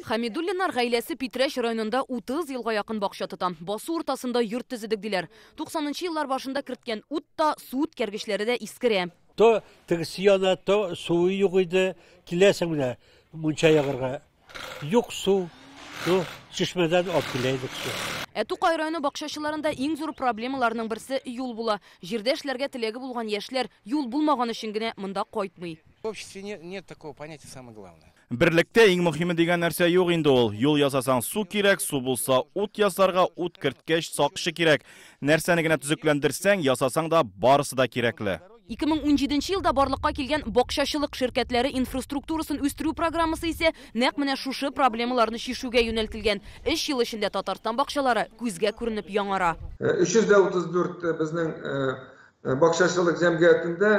Хамидуллинар гаиләсе Питрәш районында 30 елга якын бакча тота. Басу уртасында йорт төзедек диләр. 90-нчы еллар башында керткән ут та, су үткәргечләре дә искерә. То тегсияна, то суы юк иде, киләсең менә мунча ягырга. Юк су, то чишмәдән алып киләйдек су. Тукай районы бакчачыларында иң зур проблемаларның берсе юл була. Җирдә эшләргә теләге булган яшьләр юл булмаган өчен генә монда кайтмый. В обществе нет такого понятия, самое главное. Берлектә иң мөһиме дигән нәрсә юк инде ул. Юл ясасаң су кирәк, су булса ут ясарга ут керткәч сакчы кирәк. Нәрсәне генә төзекләндерсәң, ясасаң да барысы да кирәкле. 2017 елда барлыкка килгән бакчачылык ширкәтләре инфраструктурасын үстерү программасы исә нәкъ менә шушы проблемаларны чишүгә юнәлтелгән. 3 ел эчендә Татарстан бакчалары күзгә күренеп яңара. 334 безнең бакчачылык җәмгыятендә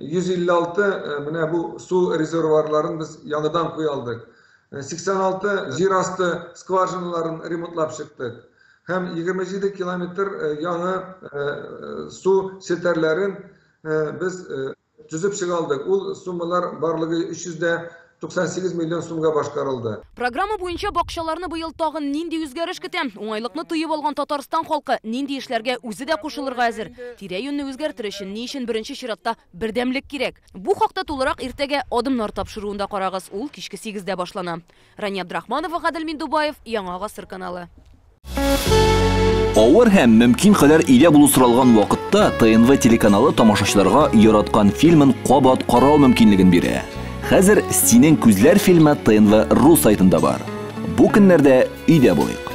156 менә бу су резервуарларын без яңадан куя алдык. 86 җир асты скважиналарын ремонтлап чыктык. Һәм 27 километр яңа су сетерләрен biz tüzüp çıkaldık. Ул summalar барлыгы 398 миллион сумга башкарылды. Программа буенча бакчаларны быел тагын нинди үзгәреш көтә? Уңайлыкны тыйып алган Татарстан халкы нинди эшләргә үзе дә кушылырга әзер? Тирә-юньне үзгәртер өчен ни өчен беренче чиратта бердәмлек кирәк? Бу хакта тулырак иртәгә адымнар тапшыруында карагыз. Ул кичке 8дә башлана. Рани Абдрахманова, Гадел Миндубаев, Яңа Гасыр каналы. Авыр һәм мөмкин кадәр илә булу соралган вакытта ТНВ телеканалы тамашачыларга яраткан фильмын кабат карау мөмкинлеген бирә. Хәзер "Синең күзләр" фильмы ТНВ.ру сайтында бар. Бу көннәрдә өйдә булыйк.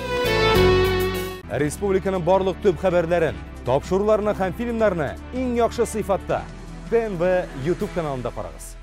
Республиканың барлык төп хәбәрләрен, тапшыруларны һәм фильмнарны иң яхшы сыйфатта ТНВ YouTube каналында карагыз.